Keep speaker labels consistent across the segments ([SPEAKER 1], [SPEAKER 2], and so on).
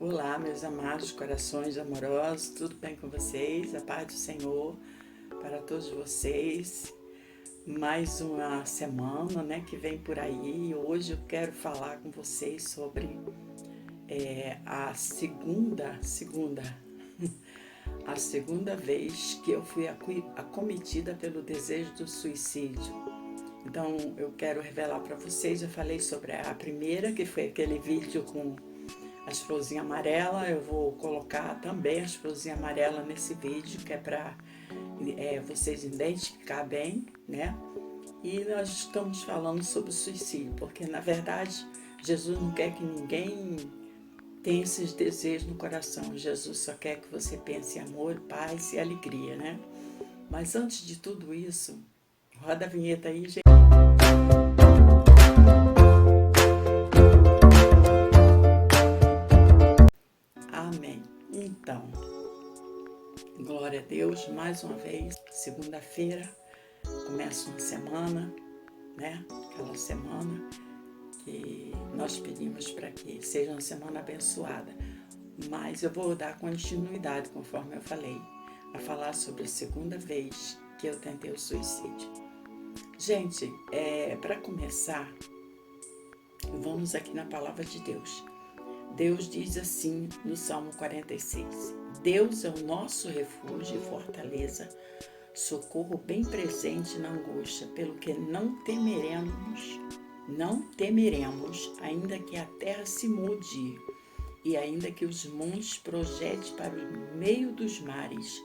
[SPEAKER 1] Olá, meus amados corações amorosos, tudo bem com vocês? A paz do Senhor para todos vocês. Mais uma semana, que vem por aí. Hoje eu quero falar com vocês sobre a a segunda vez que eu fui acometida pelo desejo do suicídio. Então eu quero revelar para vocês. Eu falei sobre a primeira, que foi aquele vídeo com as florzinhas amarelas. Eu vou colocar também as florzinhas amarelas nesse vídeo, que é para vocês identificar bem, né? E nós estamos falando sobre o suicídio, porque na verdade Jesus não quer que ninguém tenha esses desejos no coração. Jesus só quer que você pense em amor, paz e alegria, né? Mas antes de tudo isso, roda a vinheta aí, gente. Amém. Então, glória a Deus, mais uma vez, segunda-feira, começa uma semana, né? Aquela semana que nós pedimos para que seja uma semana abençoada. Mas eu vou dar continuidade, conforme eu falei, a falar sobre a segunda vez que eu tentei o suicídio. Gente, para começar, vamos aqui na palavra de Deus. Deus diz assim no Salmo 46: Deus é o nosso refúgio e fortaleza, socorro bem presente na angústia, pelo que não temeremos, ainda que a terra se mude e ainda que os montes projetem para o meio dos mares,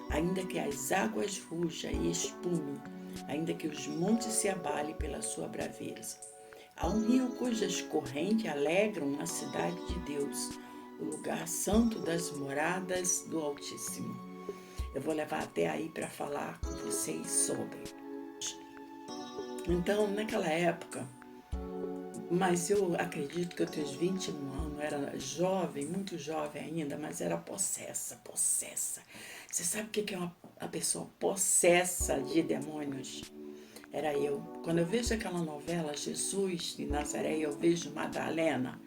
[SPEAKER 1] ainda que as águas rujam e espumem, ainda que os montes se abalem pela sua braveza. Há um rio cujas correntes alegram a cidade de Deus, o lugar santo das moradas do Altíssimo. Eu vou levar até aí para falar com vocês sobre. Então, naquela época, mas eu acredito que eu tinha 21 anos, era jovem, muito jovem ainda, mas era possessa. Você sabe o que é uma pessoa possessa de demônios? Era eu. Quando eu vejo aquela novela Jesus de Nazaré, eu vejo Madalena.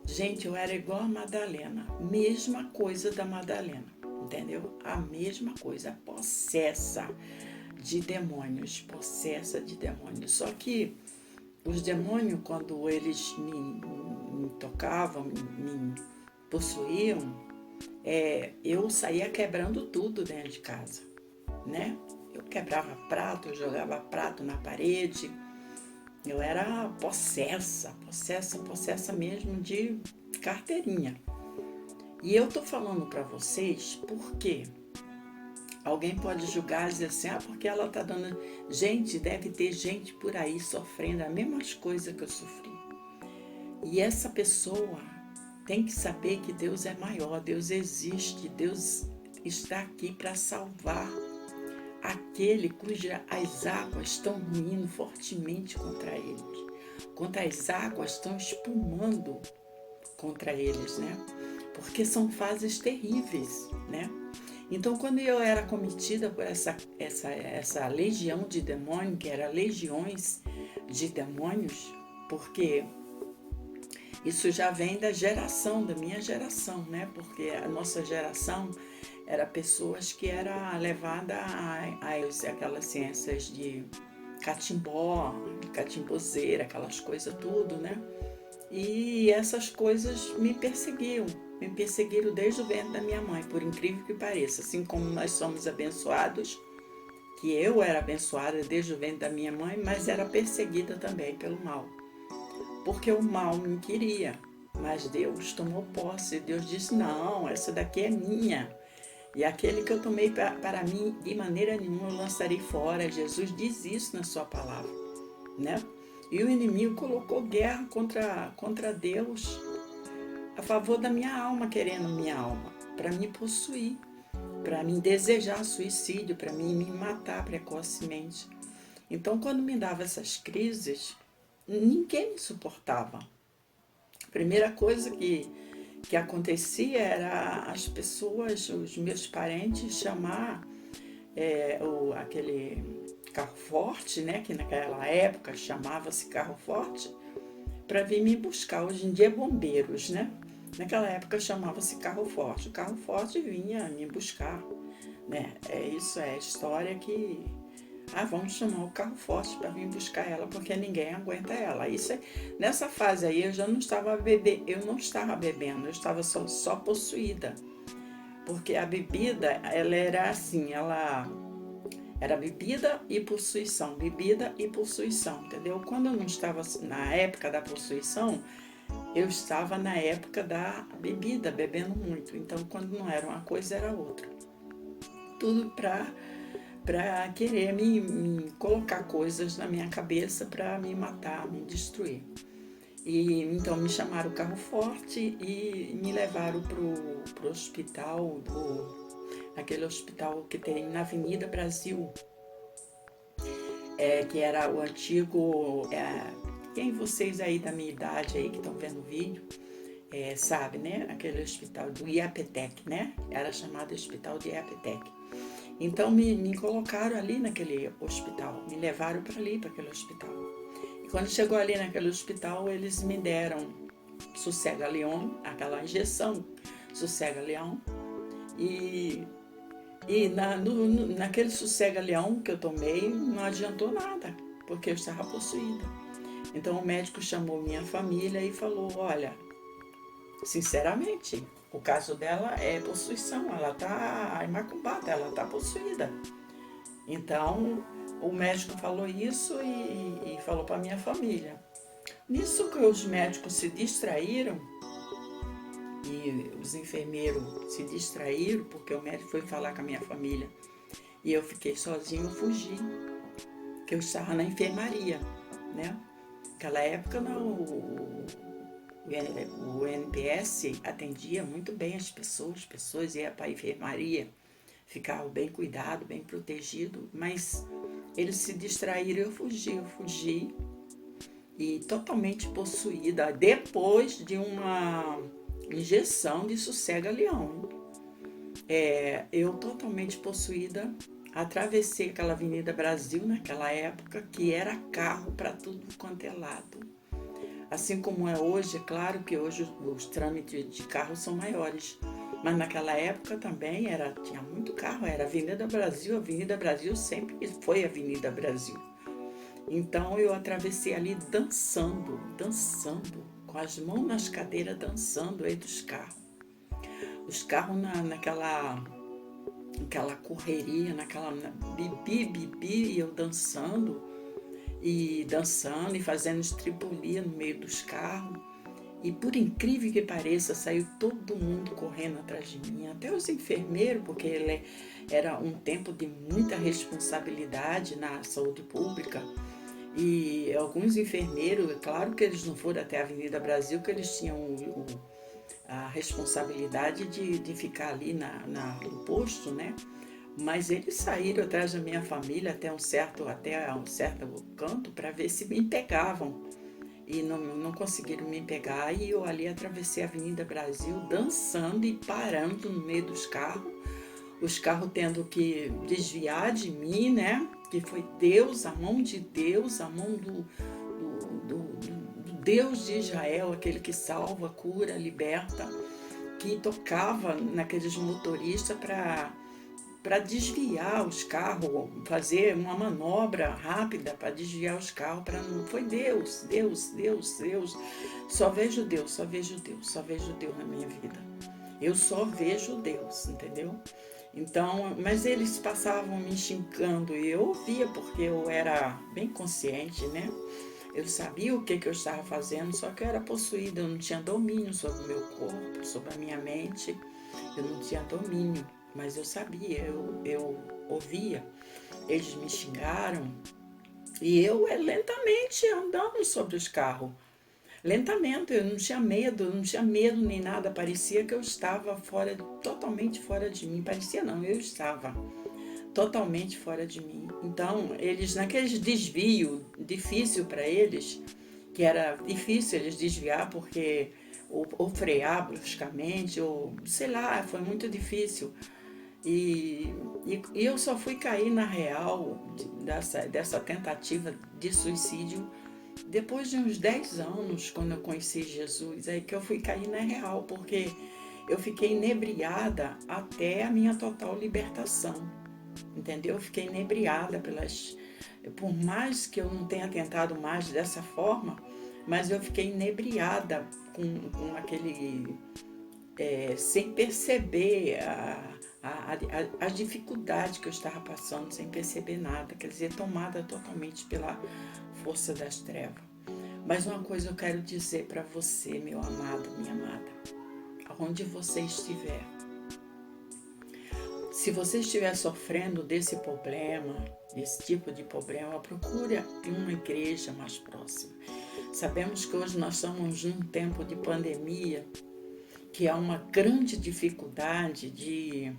[SPEAKER 1] Gente, eu era igual a Madalena, mesma coisa da Madalena, entendeu? A mesma coisa, possessa de demônios. Só que os demônios, quando eles me tocavam, me possuíam, eu saía quebrando tudo dentro de casa, né? Eu quebrava prato, eu jogava prato na parede. Eu era possessa mesmo de carteirinha. E eu tô falando para vocês porque alguém pode julgar e dizer assim, porque ela tá dando... Gente, deve ter gente por aí sofrendo as mesmas coisas que eu sofri. E essa pessoa tem que saber que Deus é maior, Deus existe, Deus está aqui para salvar aquele cujas águas estão ruindo fortemente contra eles, quando as águas estão espumando contra eles, né? Porque são fases terríveis, né? Então, quando eu era cometida por essa legião de demônios, que era legiões de demônios, porque isso já vem da minha geração, né? Porque a nossa geração era pessoas que era levada a aquelas ciências de catimbó, catimbozeira, aquelas coisas tudo, né? E essas coisas me perseguiram desde o ventre da minha mãe, por incrível que pareça. Assim como nós somos abençoados, que eu era abençoada desde o ventre da minha mãe, mas era perseguida também pelo mal. Porque o mal me queria, mas Deus tomou posse. Deus disse, não, essa daqui é minha. E aquele que eu tomei para mim, de maneira nenhuma eu lançarei fora. Jesus diz isso na sua palavra, né? E o inimigo colocou guerra contra Deus a favor da minha alma, querendo minha alma, para me possuir, para me desejar suicídio, para me matar precocemente. Então, quando me dava essas crises, ninguém me suportava. A primeira coisa que acontecia era as pessoas, os meus parentes, chamar aquele carro forte, né, que naquela época chamava-se carro forte, para vir me buscar. Hoje em dia é bombeiros, né? Naquela época chamava-se carro forte. O carro forte vinha me buscar, né? Isso é história que... Ah, vamos chamar o carro forte para vir buscar ela, porque ninguém aguenta ela. Nessa fase aí eu já não estava eu não estava bebendo, eu estava só possuída. Porque a bebida, ela era assim, ela era bebida e possuição, entendeu? Quando eu não estava na época da possuição, eu estava na época da bebida, bebendo muito. Então, quando não era uma coisa, era outra. Tudo para querer me colocar coisas na minha cabeça para me matar, me destruir. E então me chamaram o carro forte e me levaram pro hospital, aquele hospital que tem na Avenida Brasil, que era o antigo... quem vocês aí da minha idade aí que estão vendo o vídeo, sabe, né? Aquele hospital do IAPTEC, né? Era chamado Hospital de IAPTEC. Então me colocaram ali naquele hospital, me levaram para ali, para aquele hospital. E quando chegou ali naquele hospital, eles me deram Sossega-Leão, aquela injeção Sossega-Leão. E naquele Sossega-Leão que eu tomei, não adiantou nada, porque eu estava possuída. Então o médico chamou minha família e falou: olha, sinceramente, o caso dela é possuição, ela está macumbada, ela está possuída. Então o médico falou isso e falou para minha família. Nisso que os médicos se distraíram e os enfermeiros se distraíram, porque o médico foi falar com a minha família e eu fiquei sozinha, eu fugi, que eu estava na enfermaria, né? Naquela época o NPS atendia muito bem as pessoas iam para a enfermaria, ficavam bem cuidados, bem protegidos, mas eles se distraíram, eu fugi e totalmente possuída, depois de uma injeção de Sossega-Leão. Eu totalmente possuída, atravessei aquela Avenida Brasil naquela época, que era carro para tudo quanto é lado. Assim como é hoje, é claro que hoje os trâmites de carro são maiores, mas naquela época também tinha muito carro, era Avenida Brasil sempre foi Avenida Brasil. Então eu atravessei ali dançando, com as mãos nas cadeiras, dançando entre os carros. Os carros naquela correria, bibi, e eu dançando e fazendo estripulia no meio dos carros. E por incrível que pareça, saiu todo mundo correndo atrás de mim, até os enfermeiros, porque era um tempo de muita responsabilidade na saúde pública. E alguns enfermeiros, é claro que eles não foram até a Avenida Brasil, que eles tinham a responsabilidade de ficar ali no posto, né? Mas eles saíram atrás da minha família até um certo canto para ver se me pegavam. E não conseguiram me pegar, e eu ali atravessei a Avenida Brasil dançando e parando no meio dos carros, os carros tendo que desviar de mim, né? Que foi Deus, a mão de Deus, a mão do Deus de Israel, aquele que salva, cura, liberta, que tocava naqueles motoristas para desviar os carros, fazer uma manobra rápida para desviar os carros. Foi Deus. Só vejo Deus na minha vida. Eu só vejo Deus, entendeu? Então, mas eles passavam me xingando e eu ouvia, porque eu era bem consciente, né? Eu sabia o que eu estava fazendo, só que eu era possuída, eu não tinha domínio sobre o meu corpo, sobre a minha mente, eu não tinha domínio, mas eu sabia, eu ouvia. Eles me xingaram e eu lentamente andando sobre os carros. Lentamente, eu não tinha medo nem nada, parecia que eu estava totalmente fora de mim, parecia não, eu estava totalmente fora de mim. Então, eles, naqueles desvio difícil para eles, que era difícil eles desviar, porque ou frear bruscamente, ou sei lá, foi muito difícil. E eu só fui cair na real dessa tentativa de suicídio Depois de uns 10 anos, quando eu conheci Jesus, aí que eu fui cair na real, porque eu fiquei inebriada até a minha total libertação, entendeu? Eu fiquei inebriada por mais que eu não tenha tentado mais dessa forma, mas eu fiquei inebriada com aquele, sem perceber a dificuldade que eu estava passando, sem perceber nada, quer dizer, tomada totalmente pela força das trevas. Mas uma coisa eu quero dizer para você, meu amado, minha amada, aonde você estiver, se você estiver sofrendo desse problema, desse tipo de problema, procure uma igreja mais próxima. Sabemos que hoje nós estamos num tempo de pandemia, que há uma grande dificuldade de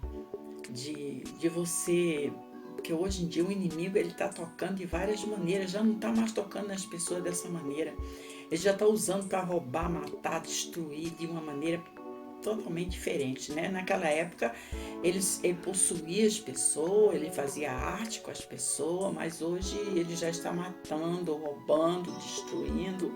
[SPEAKER 1] você, porque hoje em dia o inimigo ele está tocando de várias maneiras, já não está mais tocando nas pessoas dessa maneira. Ele já está usando para roubar, matar, destruir de uma maneira totalmente diferente, né? Naquela época ele possuía as pessoas, ele fazia arte com as pessoas, mas hoje ele já está matando, roubando, destruindo,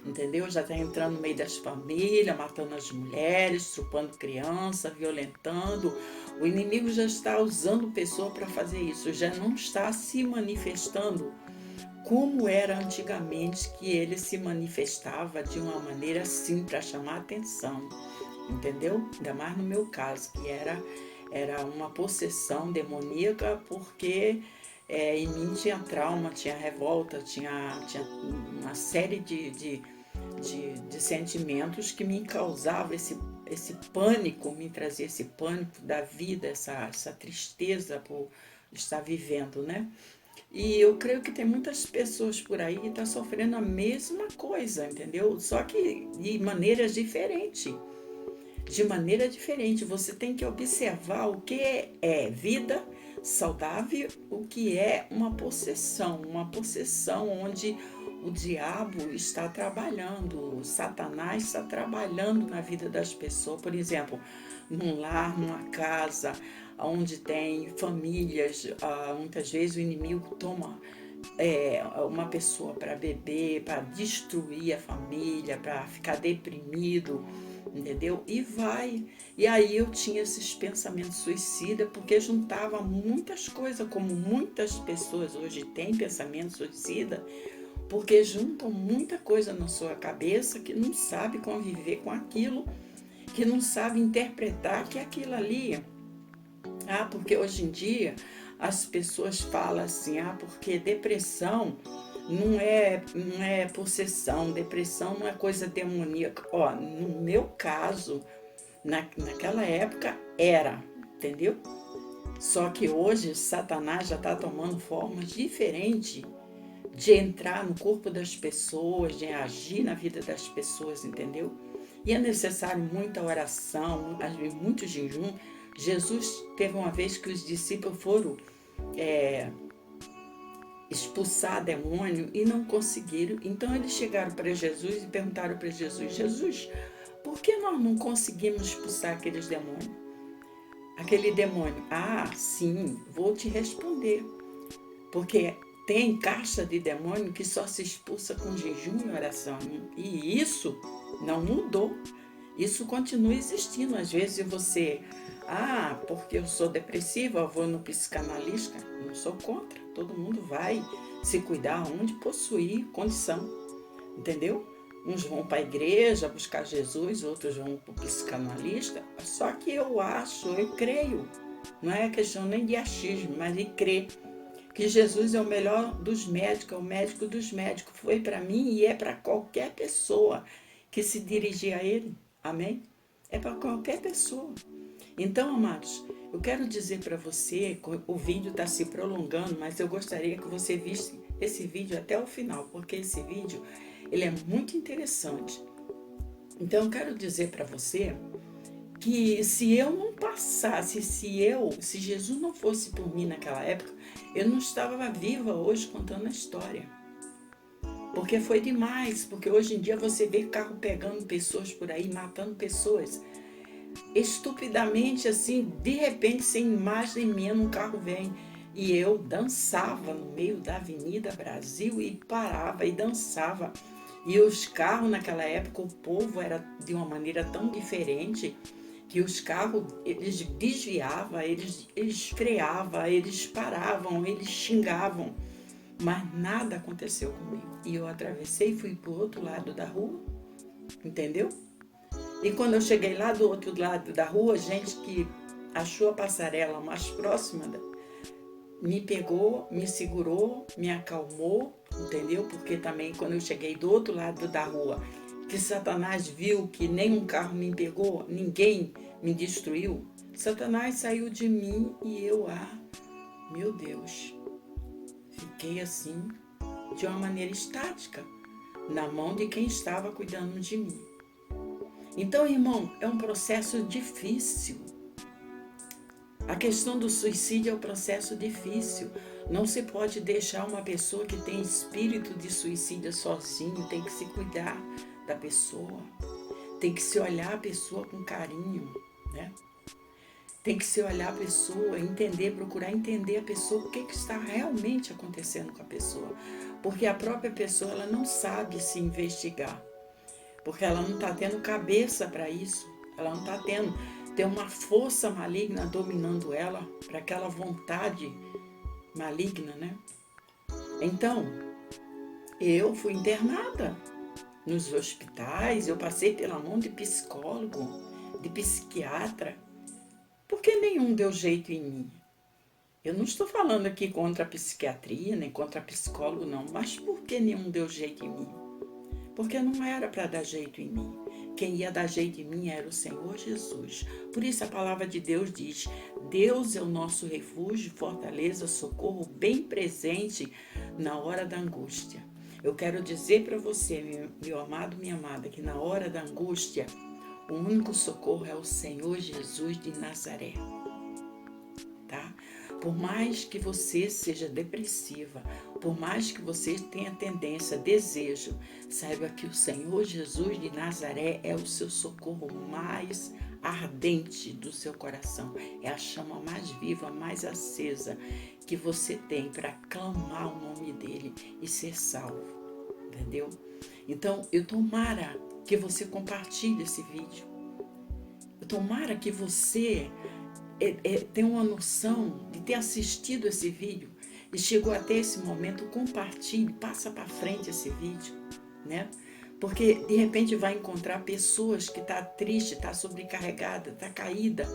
[SPEAKER 1] entendeu? Já está entrando no meio das famílias, matando as mulheres, estrupando criança, violentando. O inimigo já está usando pessoa para fazer isso, já não está se manifestando como era antigamente, que ele se manifestava de uma maneira assim para chamar atenção, entendeu? Ainda mais no meu caso, que era uma possessão demoníaca, porque em mim tinha trauma, tinha revolta, tinha uma série de sentimentos que me causavam esse pânico, me trazia esse pânico da vida, essa tristeza por estar vivendo, né? E eu creio que tem muitas pessoas por aí que estão sofrendo a mesma coisa, entendeu? Só que de maneiras diferentes. De maneira diferente, você tem que observar o que é vida saudável, o que é uma possessão onde o diabo está trabalhando, o Satanás está trabalhando na vida das pessoas. Por exemplo, num lar, numa casa, onde tem famílias, muitas vezes o inimigo toma uma pessoa para beber, para destruir a família, para ficar deprimido, entendeu? E vai. E aí eu tinha esses pensamentos suicidas, porque juntava muitas coisas, como muitas pessoas hoje têm pensamento suicida, porque juntam muita coisa na sua cabeça que não sabe conviver com aquilo, que não sabe interpretar que aquilo ali. Porque hoje em dia as pessoas falam assim, porque depressão não é possessão, depressão não é coisa demoníaca. No meu caso, naquela época era, entendeu? Só que hoje Satanás já está tomando formas diferentes de entrar no corpo das pessoas, de agir na vida das pessoas, entendeu? E é necessário muita oração, muito jejum. Jesus teve uma vez que os discípulos foram expulsar demônio e não conseguiram. Então eles chegaram para Jesus e perguntaram para Jesus: Jesus, por que nós não conseguimos expulsar aqueles demônios? Aquele demônio, sim, vou te responder. Porque tem caixa de demônio que só se expulsa com jejum e oração. E isso não mudou. Isso continua existindo. Às vezes você, porque eu sou depressiva, eu vou no psicanalista. Não sou contra. Todo mundo vai se cuidar onde possuir condição. Entendeu? Uns vão para a igreja buscar Jesus, outros vão para o psicanalista. Só que eu creio, não é questão nem de achismo, mas de crer que Jesus é o melhor dos médicos, é o médico dos médicos. Foi para mim e é para qualquer pessoa que se dirigir a Ele. Amém? É para qualquer pessoa. Então, amados, eu quero dizer para você, o vídeo está se prolongando, mas eu gostaria que você visse esse vídeo até o final, porque esse vídeo ele é muito interessante. Então, eu quero dizer para você que se eu não passasse, se Jesus não fosse por mim naquela época, eu não estava viva hoje contando a história. Porque foi demais, porque hoje em dia você vê carro pegando pessoas por aí, matando pessoas. Estupidamente assim, de repente, sem mais nem menos, um carro vem E eu dançava no meio da Avenida Brasil e parava e dançava. E os carros naquela época, o povo era de uma maneira tão diferente que os carros, eles desviavam, eles freavam, eles paravam, eles xingavam. Mas nada aconteceu comigo. E eu atravessei e fui para o outro lado da rua, entendeu? E quando eu cheguei lá do outro lado da rua, gente que achou a passarela mais próxima me pegou, me segurou, me acalmou, entendeu? Porque também quando eu cheguei do outro lado da rua, que Satanás viu que nenhum carro me pegou, ninguém me destruiu, Satanás saiu de mim e eu, meu Deus, fiquei assim, de uma maneira estática, na mão de quem estava cuidando de mim. Então, irmão, é um processo difícil. A questão do suicídio é um processo difícil. Não se pode deixar uma pessoa que tem espírito de suicídio sozinho, tem que se cuidar da pessoa, tem que se olhar a pessoa com carinho, né? Tem que se olhar a pessoa, entender, procurar entender a pessoa, o que está realmente acontecendo com a pessoa. Porque a própria pessoa, ela não sabe se investigar, porque ela não está tendo cabeça para isso, ela não está tendo. Tem uma força maligna dominando ela, para aquela vontade maligna, né? Então, eu fui internada nos hospitais, eu passei pela mão de psicólogo, de psiquiatra, porque nenhum deu jeito em mim. Eu não estou falando aqui contra a psiquiatria, nem contra psicólogo, não, mas por que nenhum deu jeito em mim? Porque não era para dar jeito em mim. Quem ia dar jeito em mim era o Senhor Jesus. Por isso a palavra de Deus diz: Deus é o nosso refúgio, fortaleza, socorro bem presente na hora da angústia. Eu quero dizer para você, meu amado, minha amada, que na hora da angústia, o único socorro é o Senhor Jesus de Nazaré. Tá? Por mais que você seja depressiva, por mais que você tenha tendência, desejo, saiba que o Senhor Jesus de Nazaré é o seu socorro mais ardente do seu coração. É a chama mais viva, mais acesa que você tem para clamar o nome dele e ser salvo. Entendeu? Então, eu tomara que você compartilhe esse vídeo. Eu tomara que você tenha uma noção de ter assistido esse vídeo e chegou até esse momento, compartilhe, passa para frente esse vídeo, né? Porque de repente vai encontrar pessoas que tá triste, tá sobrecarregada, tá caída,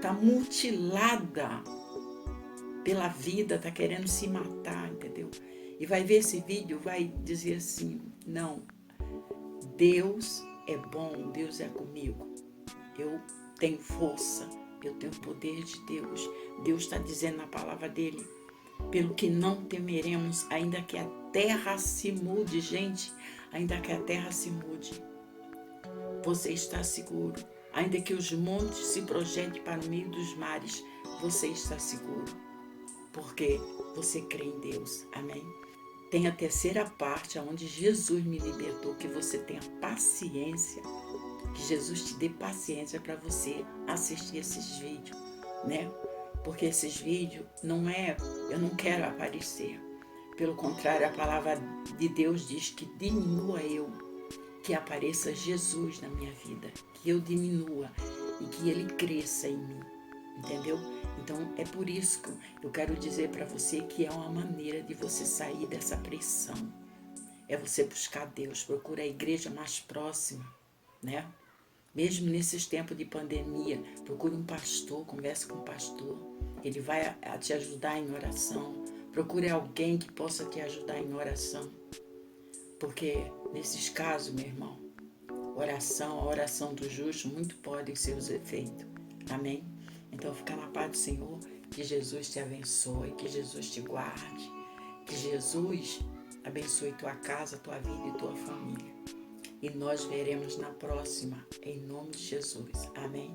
[SPEAKER 1] tá mutilada pela vida, tá querendo se matar, entendeu? E vai ver esse vídeo, vai dizer assim: não, Deus é bom, Deus é comigo, eu tenho força, eu tenho o poder de Deus. Deus está dizendo na palavra dele: pelo que não temeremos, ainda que a terra se mude, gente, ainda que a terra se mude, você está seguro. Ainda que os montes se projetem para o meio dos mares, você está seguro, porque você crê em Deus. Amém? Tem a terceira parte, onde Jesus me libertou, que você tenha paciência, que Jesus te dê paciência para você assistir esses vídeos, né? Porque esses vídeos eu não quero aparecer. Pelo contrário, a palavra de Deus diz que diminua eu, que apareça Jesus na minha vida, que eu diminua e que ele cresça em mim, entendeu? Então é por isso que eu quero dizer para você que é uma maneira de você sair dessa pressão. É você buscar Deus, procura a igreja mais próxima, né? Mesmo nesses tempos de pandemia, procure um pastor, converse com um pastor. Ele vai te ajudar em oração. Procure alguém que possa te ajudar em oração. Porque nesses casos, meu irmão, a oração do justo, muito podem ser os efeitos. Amém? Então fica na paz do Senhor, que Jesus te abençoe, que Jesus te guarde, que Jesus abençoe tua casa, tua vida e tua família. E nós veremos na próxima, em nome de Jesus. Amém?